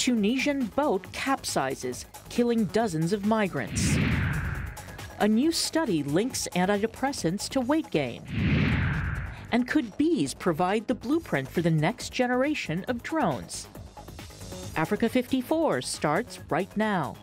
Tunisian boat capsizes, killing dozens of migrants. A new study links antidepressants to weight gain. And could bees provide the blueprint for the next generation of drones? Africa 54 starts right now.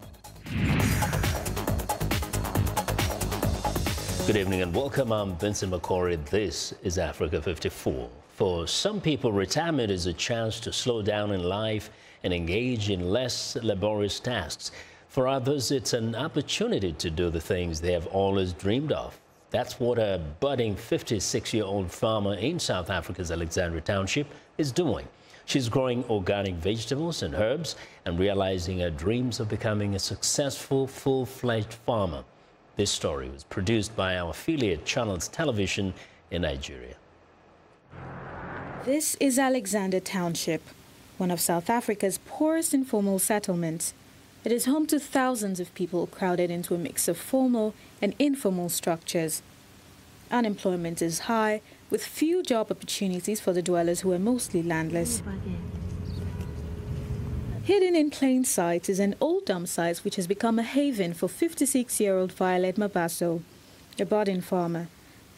Good evening and welcome. I'm Vincent McCory. This is Africa 54. For some people, retirement is a chance to slow down in life and engage in less laborious tasks. For others, it's an opportunity to do the things they have always dreamed of. That's what a budding 56-year-old farmer in South Africa's Alexandra Township is doing. She's growing organic vegetables and herbs and realizing her dreams of becoming a successful, full-fledged farmer. This story was produced by our affiliate Channels Television in Nigeria. This is Alexandra Township, one of South Africa's poorest informal settlements. It is home to thousands of people crowded into a mix of formal and informal structures. Unemployment is high, with few job opportunities for the dwellers who are mostly landless. Hidden in plain sight is an old dump site which has become a haven for 56-year-old Violet Mabaso, a budding farmer.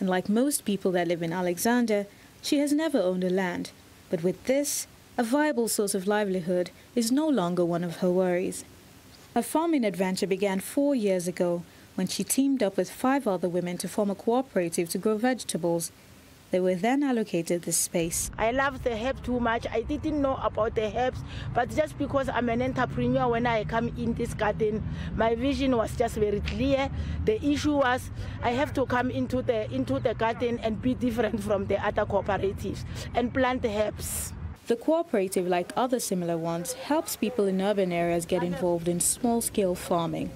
And like most people that live in Alexandra, she has never owned a land. But with this, a viable source of livelihood is no longer one of her worries. Her farming adventure began 4 years ago when she teamed up with 5 other women to form a cooperative to grow vegetables. They were then allocated this space. I love the herb too much. I didn't know about the herbs, but just because I'm an entrepreneur, when I come in this garden, my vision was just very clear. The issue was I have to come into the garden and be different from the other cooperatives and plant herbs. The cooperative, like other similar ones, helps people in urban areas get involved in small-scale farming.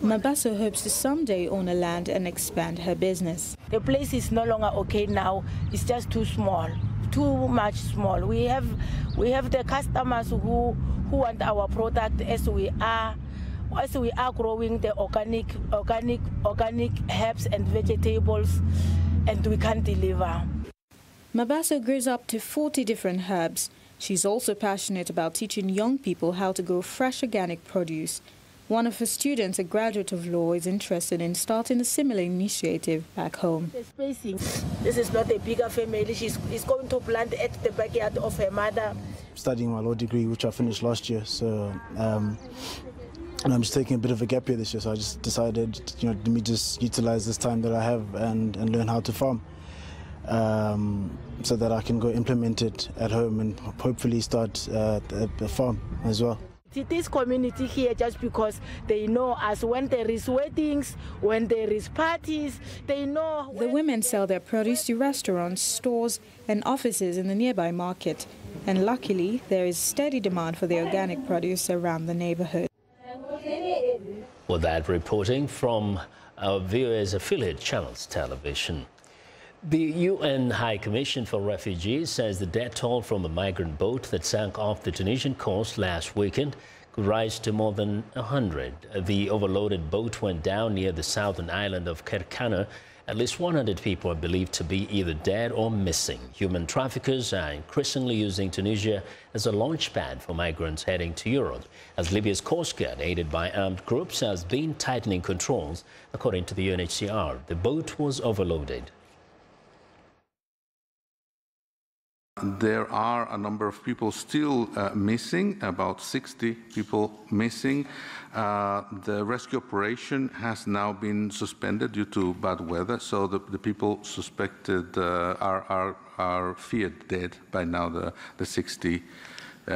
Mabaso hopes to someday own a land and expand her business. The place is no longer okay now. It's just too small, too much small. We have the customers who want our product as we are growing the organic herbs and vegetables, and we can't deliver. Mabaso grows up to 40 different herbs. She's also passionate about teaching young people how to grow fresh organic produce. One of her students, a graduate of law, is interested in starting a similar initiative back home. The spacing. This is not a bigger family. She's going to plant at the backyard of her mother. Studying my law degree, which I finished last year, so and I'm just taking a bit of a gap year this year. So I just decided, let me just utilize this time that I have and learn how to farm, so that I can go implement it at home and hopefully start a farm as well. This community here, just because they know us, when there is weddings, when there is parties, they know. The women sell their produce to restaurants, stores and offices in the nearby market. And luckily, there is steady demand for the organic produce around the neighborhood. Well, that reporting from our viewers' affiliate Channels Television. The UN High Commission for Refugees says the death toll from a migrant boat that sank off the Tunisian coast last weekend could rise to more than 100. The overloaded boat went down near the southern island of Kerkana. At least 100 people are believed to be either dead or missing. Human traffickers are increasingly using Tunisia as a launch pad for migrants heading to Europe, as Libya's Coast Guard, aided by armed groups, has been tightening controls. According to the UNHCR, the boat was overloaded. There are a number of people still missing, about 60 people missing. The rescue operation has now been suspended due to bad weather, so the people suspected are feared dead by now, the 60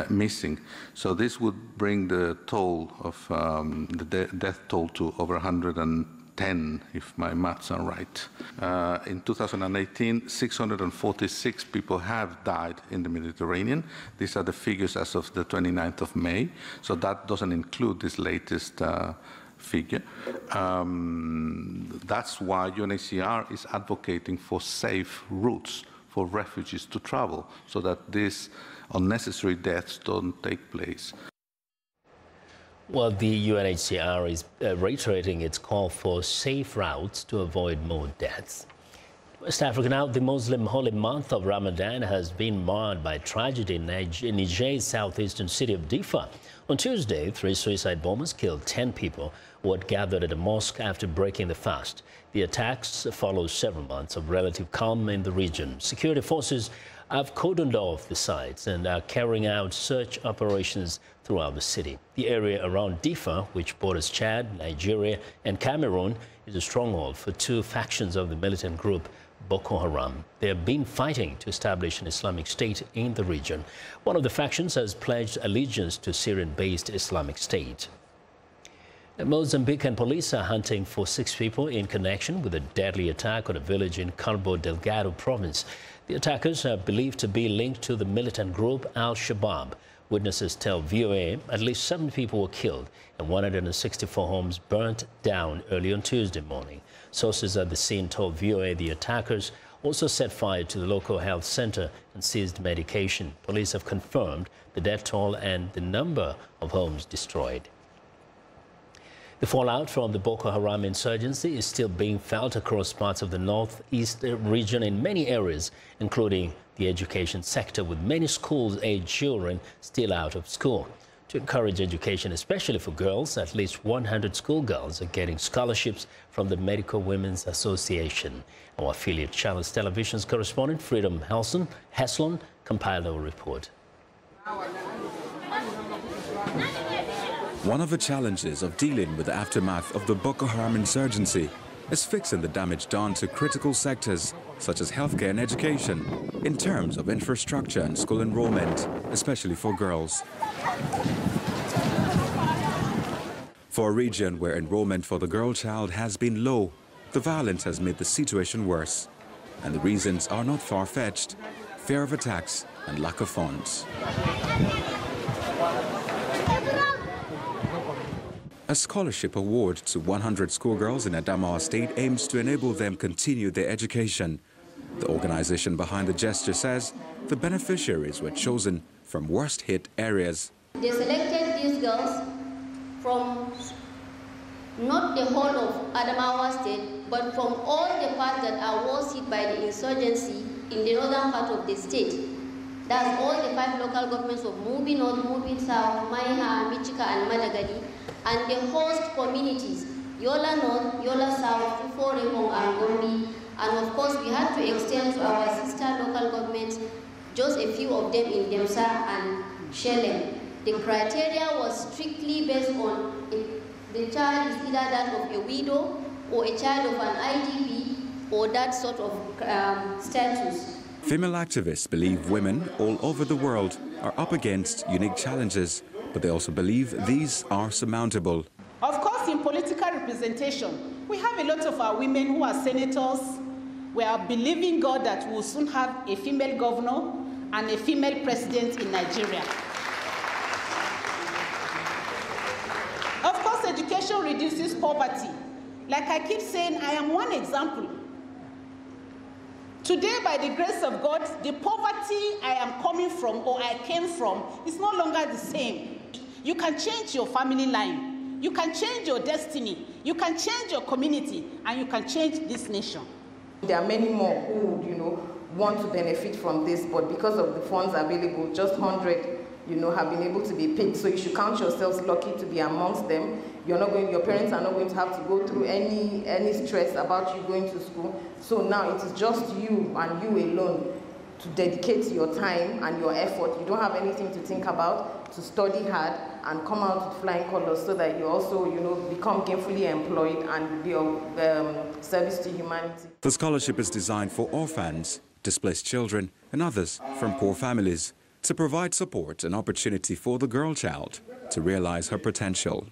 missing. So this would bring the toll of the death toll to over 110, if my maths are right. In 2018, 646 people have died in the Mediterranean. These are the figures as of the 29th of May, so that doesn't include this latest figure. That's why UNHCR is advocating for safe routes for refugees to travel, so that these unnecessary deaths don't take place. Well, the UNHCR is reiterating its call for safe routes to avoid more deaths. West Africa now, the Muslim holy month of Ramadan has been marred by tragedy in Niger's southeastern city of Diffa, On Tuesday, 3 suicide bombers killed 10 people who had gathered at a mosque after breaking the fast. The attacks follow several months of relative calm in the region. Security forces have cordoned off the sites and are carrying out search operations throughout the city. The area around Difa, which borders Chad, Nigeria and Cameroon, is a stronghold for 2 factions of the militant group Boko Haram. They have been fighting to establish an Islamic State in the region. One of the factions has pledged allegiance to Syrian-based Islamic State. Mozambican police are hunting for 6 people in connection with a deadly attack on a village in Cabo Delgado province. The attackers are believed to be linked to the militant group Al-Shabaab. Witnesses tell VOA at least 7 people were killed and 164 homes burnt down early on Tuesday morning. Sources at the scene told VOA the attackers also set fire to the local health center and seized medication. Police have confirmed the death toll and the number of homes destroyed. The fallout from the Boko Haram insurgency is still being felt across parts of the northeast region in many areas, including the education sector, with many school-aged children still out of school. To encourage education, especially for girls, at least 100 schoolgirls are getting scholarships from the Medical Women's Association. Our affiliate Channels Television's correspondent Freedom Heslon compiled our report. One of the challenges of dealing with the aftermath of the Boko Haram insurgency is fixing the damage done to critical sectors such as healthcare and education in terms of infrastructure and school enrollment, especially for girls. For a region where enrollment for the girl child has been low, the violence has made the situation worse. And the reasons are not far-fetched: fear of attacks and lack of funds. A scholarship award to 100 schoolgirls in Adamawa State aims to enable them continue their education. The organization behind the gesture says the beneficiaries were chosen from worst-hit areas. They selected these girls from not the whole of Adamawa State, but from all the parts that are worst hit by the insurgency in the northern part of the state. That's all the 5 local governments of Mubi North, Mubi South, Maiha, Michika, and Madagali, and the host communities, Yola North, Yola South, Fufo, Repong, and Gombe. And of course, we had to extend to our sister local governments, just a few of them in Demsa and Shelem. The criteria was strictly based on if the child is either that of a widow or a child of an IDP or that sort of status. Female activists believe women all over the world are up against unique challenges, but they also believe these are surmountable. Of course, in political representation, we have a lot of our women who are senators. We are believing God that we will soon have a female governor and a female president in Nigeria. Of course, education reduces poverty. Like I keep saying, I am one example. Today, by the grace of God, the poverty I am coming from or I came from is no longer the same. You can change your family line. You can change your destiny. You can change your community, and you can change this nation. There are many more who, want to benefit from this, but because of the funds available, just 100, have been able to be picked. So you should count yourselves lucky to be amongst them. Your parents are not going to have to go through any stress about you going to school. So now it is just you and you alone to dedicate your time and your effort. You don't have anything to think about, to study hard and come out with flying colors so that you also, become gainfully employed and be of service to humanity. The scholarship is designed for orphans, displaced children and others from poor families to provide support and opportunity for the girl child to realize her potential.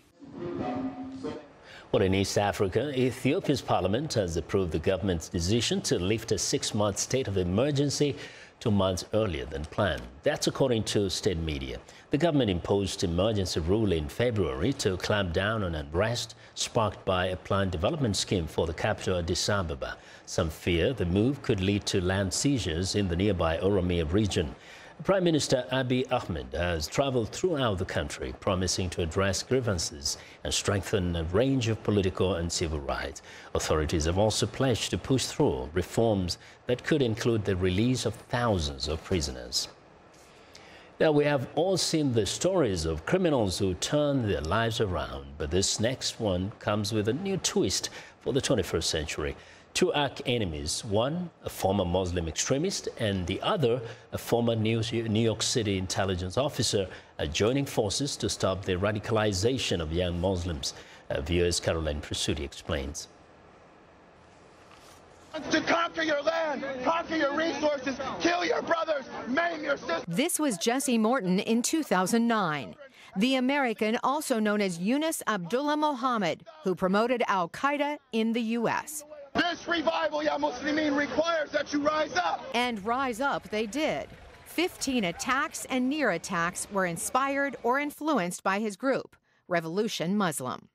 Well, in East Africa, Ethiopia's parliament has approved the government's decision to lift a 6-month state of emergency 2 months earlier than planned. That's according to state media. The government imposed emergency rule in February to clamp down on unrest sparked by a planned development scheme for the capital Addis Ababa. Some fear the move could lead to land seizures in the nearby Oromia region. Prime Minister Abiy Ahmed has traveled throughout the country, promising to address grievances and strengthen a range of political and civil rights. Authorities have also pledged to push through reforms that could include the release of thousands of prisoners. Now, we have all seen the stories of criminals who turn their lives around, but this next one comes with a new twist for the 21st century. Two arch-enemies, one a former Muslim extremist and the other a former New York City intelligence officer, are joining forces to stop the radicalization of young Muslims. VOA's Caroline Prasuti explains. To conquer your land, conquer your resources, kill your brothers, maim your sisters. This was Jesse Morton in 2009. The American, also known as Yunus Abdullah Mohammed, who promoted al-Qaeda in the U.S. This revival, Ya Muslimin, requires that you rise up. And rise up they did. 15 attacks and near attacks were inspired or influenced by his group, Revolution Muslim.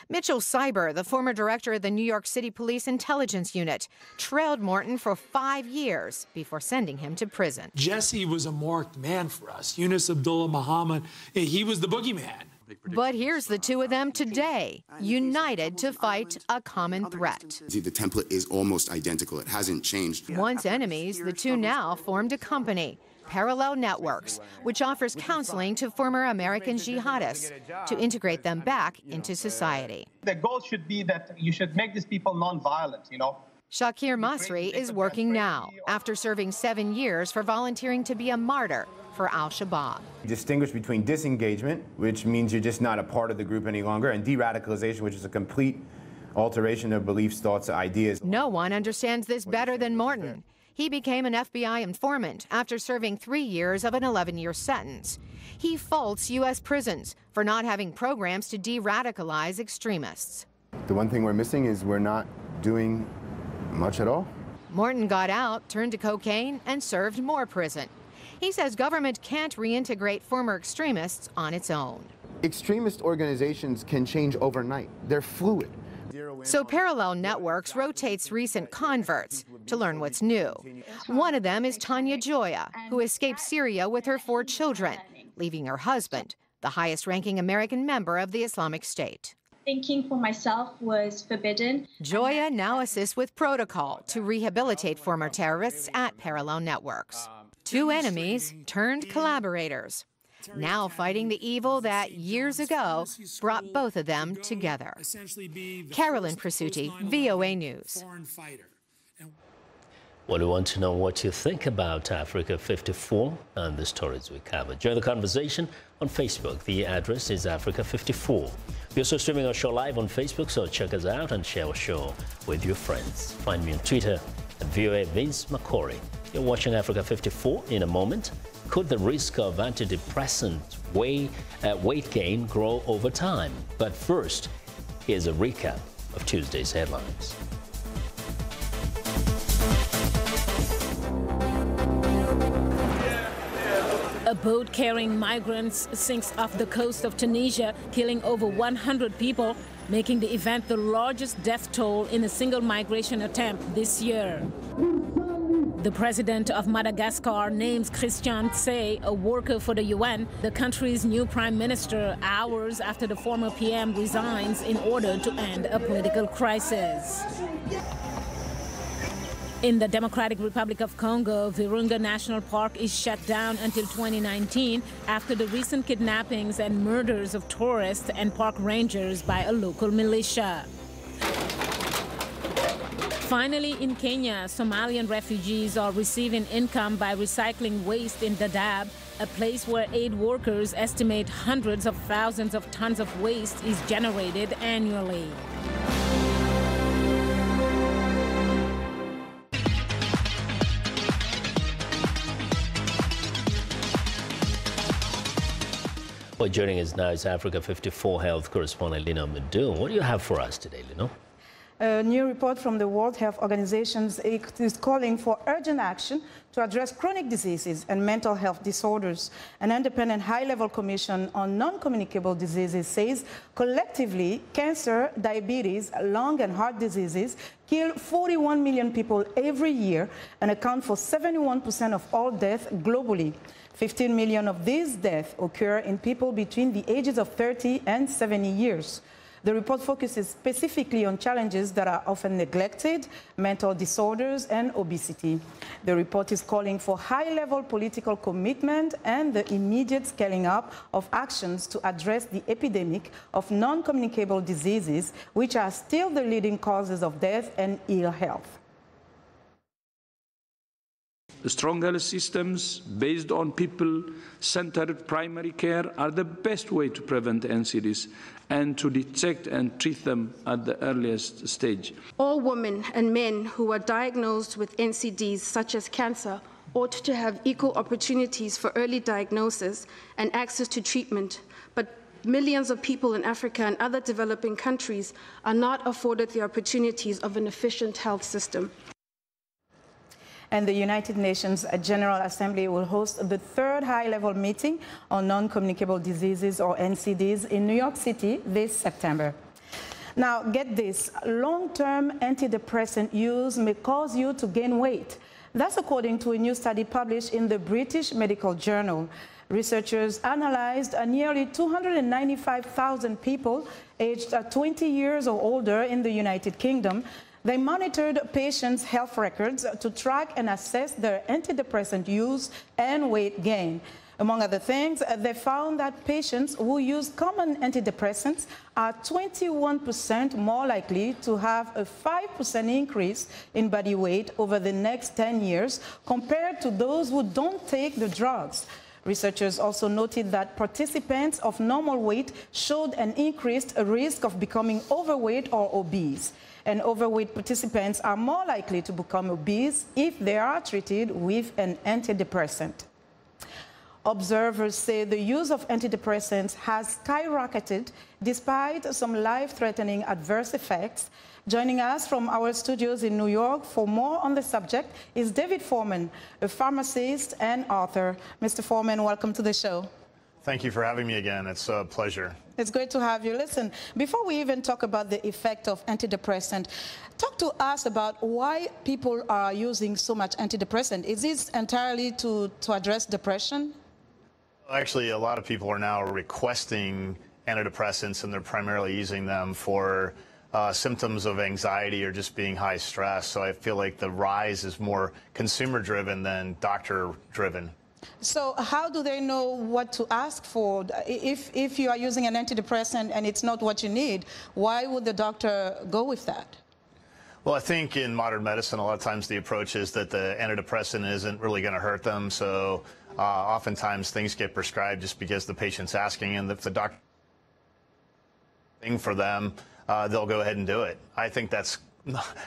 Mitchell Cyber, the former director of the New York City Police Intelligence Unit, trailed Morton for 5 years before sending him to prison. Jesse was a marked man for us. Yunus Abdullah Muhammad, he was the boogeyman. But here's the two of them today, united to fight a common threat. The template is almost identical. It hasn't changed. Once enemies, the two now formed a company, Parallel Networks, which offers counseling to former American jihadists to integrate them back into society. The goal should be that you should make these people non-violent, Shakir Masri is working now, after serving 7 years for volunteering to be a martyr for al-Shabaab. Distinguish between disengagement, which means you're just not a part of the group any longer, and de-radicalization, which is a complete alteration of beliefs, thoughts, ideas. No one understands this better than Morton. He became an FBI informant after serving 3 years of an 11-year sentence. He faults U.S. prisons for not having programs to de-radicalize extremists. The one thing we're missing is we're not doing much at all. Morton got out, turned to cocaine, and served more prison. He says government can't reintegrate former extremists on its own. Extremist organizations can change overnight. They're fluid. So Parallel Networks rotates recent converts to learn what's new. One of them is Tanya Joya, who escaped Syria with her 4 children, leaving her husband, the highest-ranking American member of the Islamic State. Thinking for myself was forbidden. Joya now assists with protocol to rehabilitate former terrorists at Parallel Networks. Two enemies turned collaborators, now fighting the evil that years ago brought both of them together. Caroline Prasuti, VOA News. Well, we want to know what you think about Africa 54 and the stories we cover. Join the conversation on Facebook. The address is Africa 54. We're also streaming our show live on Facebook, so check us out and share our show with your friends. Find me on Twitter at VOA Vince McCory. You're watching Africa 54 in a moment. Could the risk of antidepressant weight gain grow over time? But first, here's a recap of Tuesday's headlines. A boat carrying migrants sinks off the coast of Tunisia, killing over 100 people, making the event the largest death toll in a single migration attempt this year. The president of Madagascar names Christian Tse, a worker for the UN, the country's new prime minister, hours after the former PM resigns in order to end a political crisis. In the Democratic Republic of Congo, Virunga National Park is shut down until 2019 after the recent kidnappings and murders of tourists and park rangers by a local militia. Finally, in Kenya, Somalian refugees are receiving income by recycling waste in Dadaab, a place where aid workers estimate hundreds of thousands of tons of waste is generated annually. Well, joining us now is Africa 54 health correspondent Lino Madu. What do you have for us today, Lino? A new report from the World Health Organization is calling for urgent action to address chronic diseases and mental health disorders. An independent high-level commission on non-communicable diseases says collectively cancer, diabetes, lung and heart diseases kill 41 million people every year and account for 71% of all deaths globally. 15 million of these deaths occur in people between the ages of 30 and 70 years. The report focuses specifically on challenges that are often neglected, mental disorders and obesity. The report is calling for high-level political commitment and the immediate scaling up of actions to address the epidemic of non-communicable diseases, which are still the leading causes of death and ill health. Strong health systems based on people-centered primary care are the best way to prevent NCDs and to detect and treat them at the earliest stage. All women and men who are diagnosed with NCDs, such as cancer, ought to have equal opportunities for early diagnosis and access to treatment. But millions of people in Africa and other developing countries are not afforded the opportunities of an efficient health system. And the United Nations General Assembly will host the third high-level meeting on non-communicable diseases, or NCDs, in New York City this September. Now, get this, long-term antidepressant use may cause you to gain weight. That's according to a new study published in the British Medical Journal. Researchers analyzed nearly 295,000 people aged 20 years or older in the United Kingdom. They monitored patients' health records to track and assess their antidepressant use and weight gain. Among other things, they found that patients who use common antidepressants are 21% more likely to have a 5% increase in body weight over the next 10 years compared to those who don't take the drugs. Researchers also noted that participants of normal weight showed an increased risk of becoming overweight or obese. And overweight participants are more likely to become obese if they are treated with an antidepressant. Observers say the use of antidepressants has skyrocketed despite some life-threatening adverse effects. Joining us from our studios in New York for more on the subject is David Foreman, a pharmacist and author. Mr. Foreman, welcome to the show. Thank you for having me again. It's a pleasure. It's great to have you. Listen, before we even talk about the effect of antidepressant, talk to us about why people are using so much antidepressant. Is this entirely to address depression? Actually, a lot of people are now requesting antidepressants, and they're primarily using them for symptoms of anxiety or just being high stress. So I feel like the rise is more consumer-driven than doctor-driven. So how do they know what to ask for? If you are using an antidepressant and it's not what you need, why would the doctor go with that? Well, I think in modern medicine, a lot of times the approach is that the antidepressant isn't really going to hurt them. So oftentimes things get prescribed just because the patient's asking, and if the doctor thing for them, they'll go ahead and do it. I think that's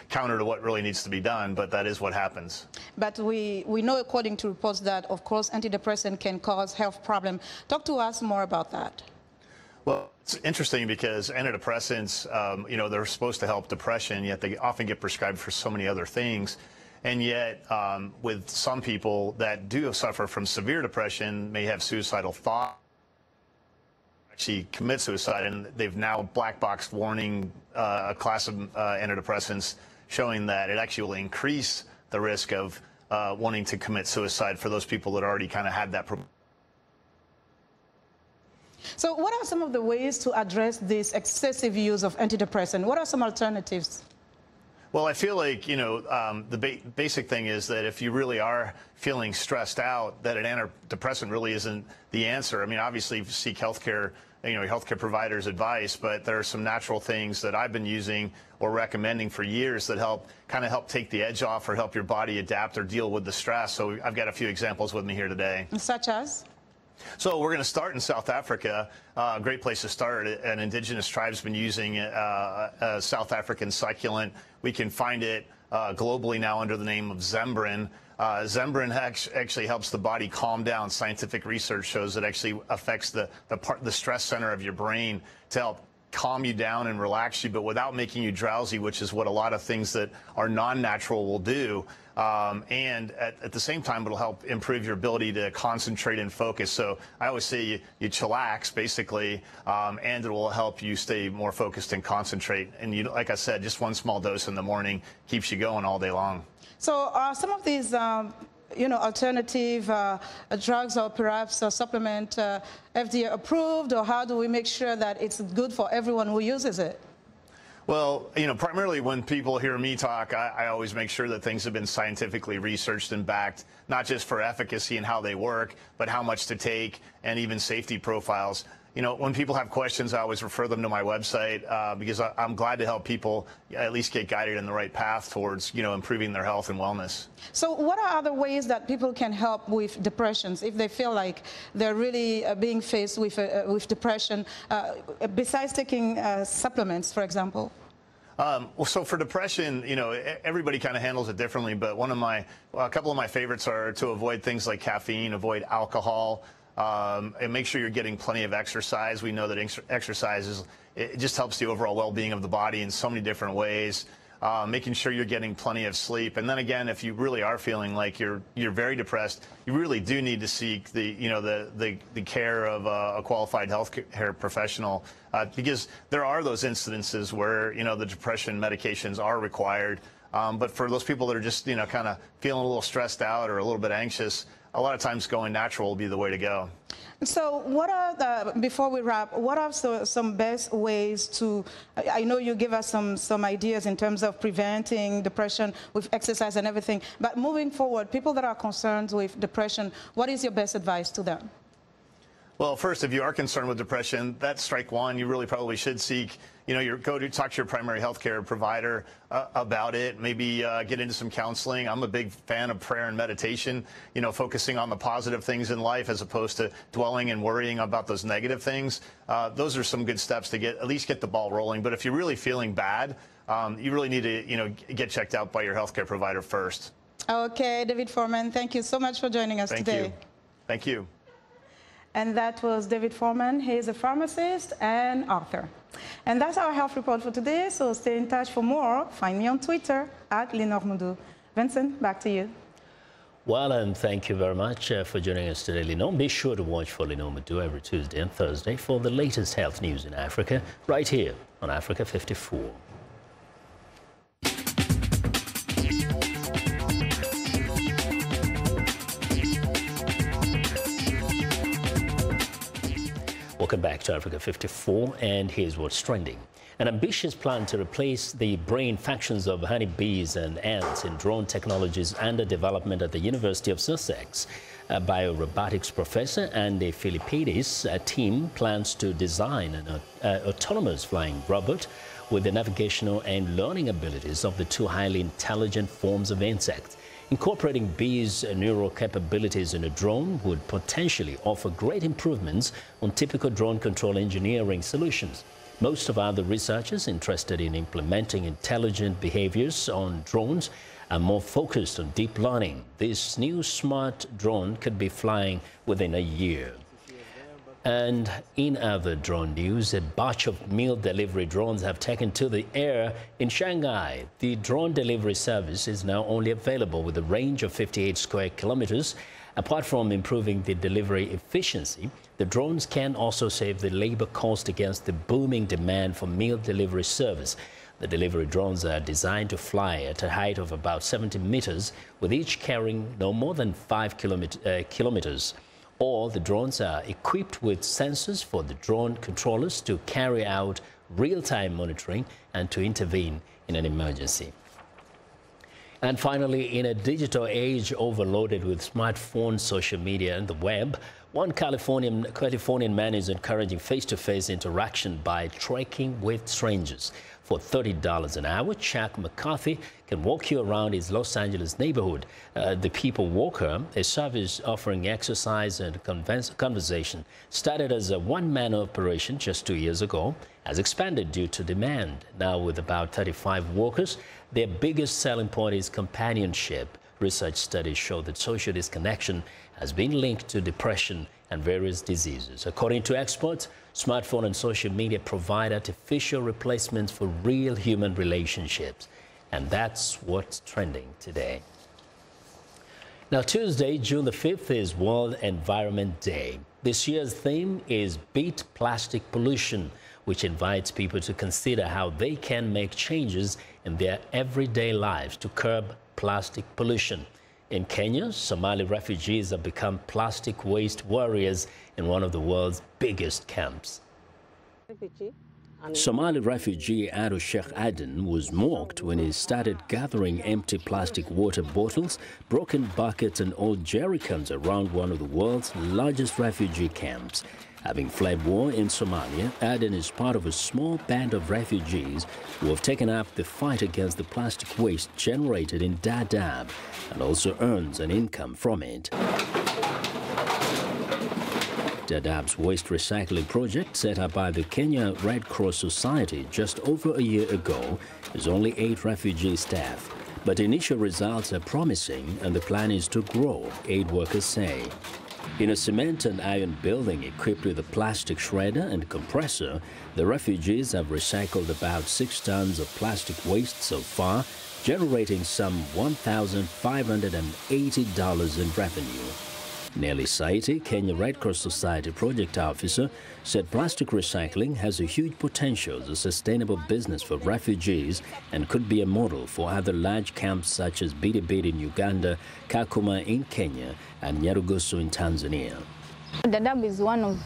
counter to what really needs to be done, but that is what happens. But we know, according to reports, that, of course, antidepressant can cause health problems. Talk to us more about that. Well, it's interesting because antidepressants, you know, they're supposed to help depression, yet they often get prescribed for so many other things. And yet, with some people that do suffer from severe depression, may have suicidal thoughts, actually commit suicide, and they've now black box warning a class of antidepressants showing that it actually will increase the risk of wanting to commit suicide for those people that already kind of had that problem. So what are some of the ways to address this excessive use of antidepressant? What are some alternatives? Well, I feel like, you know, the basic thing is that if you really are feeling stressed out, that an antidepressant really isn't the answer. I mean, obviously, seek healthcare, you know, healthcare providers' advice, but there are some natural things that I've been using or recommending for years that help take the edge off or help your body adapt or deal with the stress. So I've got a few examples with me here today. Such as? So we're going to start in South Africa. A great place to start. An indigenous tribe's been using a South African succulent. We can find it globally now under the name of Zembrin. Zembrin actually helps the body calm down. Scientific research shows it actually affects the stress center of your brain to help calm you down and relax you, but without making you drowsy, which is what a lot of things that are non-natural will do. And at the same time, it'll help improve your ability to concentrate and focus. So I always say you chillax, basically, and it will help you stay more focused and concentrate. And you, like I said, just one small dose in the morning keeps you going all day long. So some of these alternative drugs or perhaps a supplement FDA approved, or how do we make sure that it's good for everyone who uses it? Well, primarily when people hear me talk, I always make sure that things have been scientifically researched and backed, not just for efficacy and how they work, but how much to take and even safety profiles. When people have questions, I always refer them to my website because I'm glad to help people at least get guided in the right path towards, improving their health and wellness. So what are other ways that people can help with depressions if they feel like they're really being faced with depression, besides taking supplements, for example? So for depression, everybody kind of handles it differently, but a couple of my favorites are to avoid things like caffeine, avoid alcohol, and make sure you're getting plenty of exercise. We know that exercise it just helps the overall well-being of the body in so many different ways. Making sure you're getting plenty of sleep, and then again, if you really are feeling like you're very depressed, you really do need to seek the care of a qualified health care professional, because there are those incidences where the depression medications are required. But for those people that are just kind of feeling a little stressed out or a little bit anxious, a lot of times going natural will be the way to go. So what are before we wrap, what are some best ways to, I know you give us some ideas in terms of preventing depression with exercise and everything, but moving forward, people that are concerned with depression, what is your best advice to them? Well, first, if you are concerned with depression, that's strike one. You really probably should seek, go to talk to your primary health care provider about it. Maybe get into some counseling. I'm a big fan of prayer and meditation, focusing on the positive things in life as opposed to dwelling and worrying about those negative things. Those are some good steps to at least get the ball rolling. But if you're really feeling bad, you really need to, get checked out by your health care provider first. Okay, David Foreman, thank you so much for joining us today. Thank you. And that was David Foreman. He is a pharmacist and author. And that's our health report for today, so stay in touch for more. Find me on Twitter @LenorMoudou. Vincent, back to you. Well, and thank you very much for joining us today, Lenore. Be sure to watch for Lenore Moudou every Tuesday and Thursday for the latest health news in Africa, right here on Africa 54. Welcome back to Africa 54, and here's what's trending. An ambitious plan to replace the brain factions of honeybees and ants in drone technologies under development at the University of Sussex. A biorobotics professor and a Philippides team plans to design an autonomous flying robot with the navigational and learning abilities of the two highly intelligent forms of insects. Incorporating bees' neural capabilities in a drone would potentially offer great improvements on typical drone control engineering solutions. Most of other researchers interested in implementing intelligent behaviors on drones are more focused on deep learning. This new smart drone could be flying within a year. And in other drone news, a batch of meal delivery drones have taken to the air in Shanghai. The drone delivery service is now only available with a range of 58 square kilometers. Apart from improving the delivery efficiency, the drones can also save the labor cost against the booming demand for meal delivery service. The delivery drones are designed to fly at a height of about 70 meters, with each carrying no more than 5 kilometers. All the drones are equipped with sensors for the drone controllers to carry out real-time monitoring and to intervene in an emergency. And finally, in a digital age overloaded with smartphones, social media, and the web, one Californian man is encouraging face-to-face interaction by trekking with strangers. For $30 an hour, Chuck McCarthy can walk you around his Los Angeles neighborhood. The People Walker, a service offering exercise and conversation, started as a one-man operation just 2 years ago, has expanded due to demand. Now with about 35 walkers, their biggest selling point is companionship. Research studies show that social disconnection has been linked to depression and various diseases. According to experts, smartphone and social media provide artificial replacements for real human relationships. And that's what's trending today. Now, Tuesday, June the 5th, is World Environment Day. This year's theme is Beat Plastic Pollution, which invites people to consider how they can make changes in their everyday lives to curb plastic pollution. In Kenya, Somali refugees have become plastic waste warriors in one of the world's biggest camps. Somali refugee Ado Sheikh Aden was mocked when he started gathering empty plastic water bottles, broken buckets and old jerrycans around one of the world's largest refugee camps. Having fled war in Somalia, Aden is part of a small band of refugees who have taken up the fight against the plastic waste generated in Dadaab and also earns an income from it. Dadaab's waste recycling project, set up by the Kenya Red Cross Society just over a year ago, has only 8 refugee staff. But initial results are promising and the plan is to grow, aid workers say. In a cement and iron building equipped with a plastic shredder and compressor, the refugees have recycled about 6 tons of plastic waste so far, generating some $1,580 in revenue. Nelly Saiti, Kenya Red Cross Society project officer, said plastic recycling has a huge potential as a sustainable business for refugees and could be a model for other large camps such as Bidibidi in Uganda, Kakuma in Kenya, and Nyarugusu in Tanzania. Dadaab is one of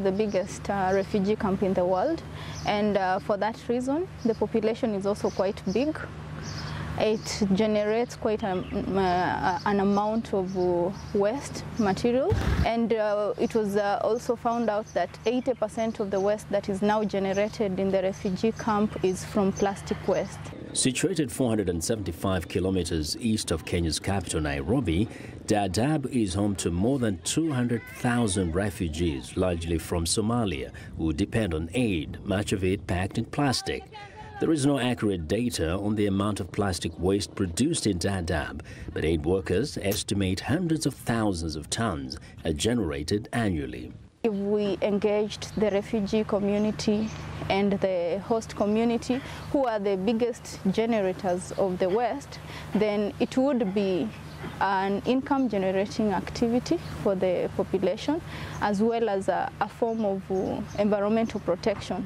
the biggest refugee camp in the world, and for that reason, the population is also quite big. It generates quite an amount of waste material, and it was also found out that 80% of the waste that is now generated in the refugee camp is from plastic waste. Situated 475 kilometers east of Kenya's capital, Nairobi, Dadaab is home to more than 200,000 refugees, largely from Somalia, who depend on aid, much of it packed in plastic. There is no accurate data on the amount of plastic waste produced in Dadaab, but aid workers estimate hundreds of thousands of tons are generated annually. If we engaged the refugee community and the host community, who are the biggest generators of the waste, then it would be an income generating activity for the population, as well as a form of environmental protection.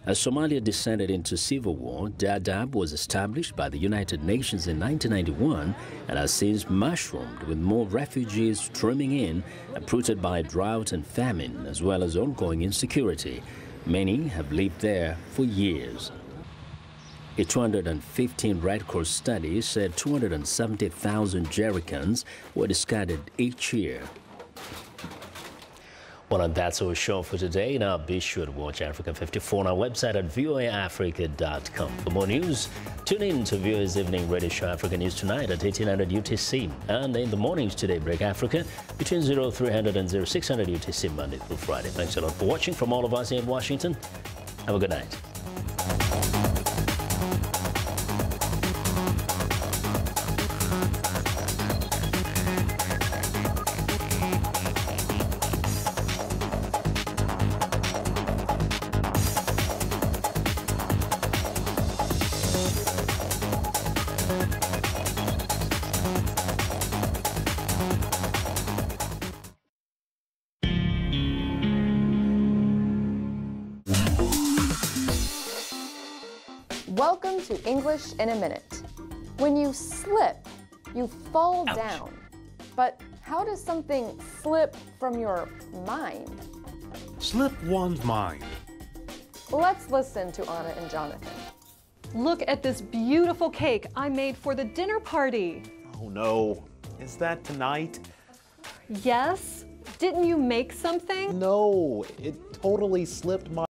As Somalia descended into civil war, Dadaab was established by the United Nations in 1991 and has since mushroomed, with more refugees streaming in, uprooted by drought and famine, as well as ongoing insecurity. Many have lived there for years. A 215 Red Cross study said 270,000 jerrycans were discarded each year. Well, and that's our show for today. Now, be sure to watch Africa 54 on our website at voaafrica.com. For more news, tune in to VOA's evening radio show Africa News Tonight at 1800 UTC. And in the mornings today, Break Africa between 0300 and 0600 UTC, Monday through Friday. Thanks a lot for watching. From all of us here in Washington, have a good night. Welcome to English in a Minute. When you slip, you fall down. But how does something slip from your mind? Slip one's mind. Let's listen to Anna and Jonathan. Look at this beautiful cake I made for the dinner party. Oh no, is that tonight? Yes? Didn't you make something? No, it totally slipped my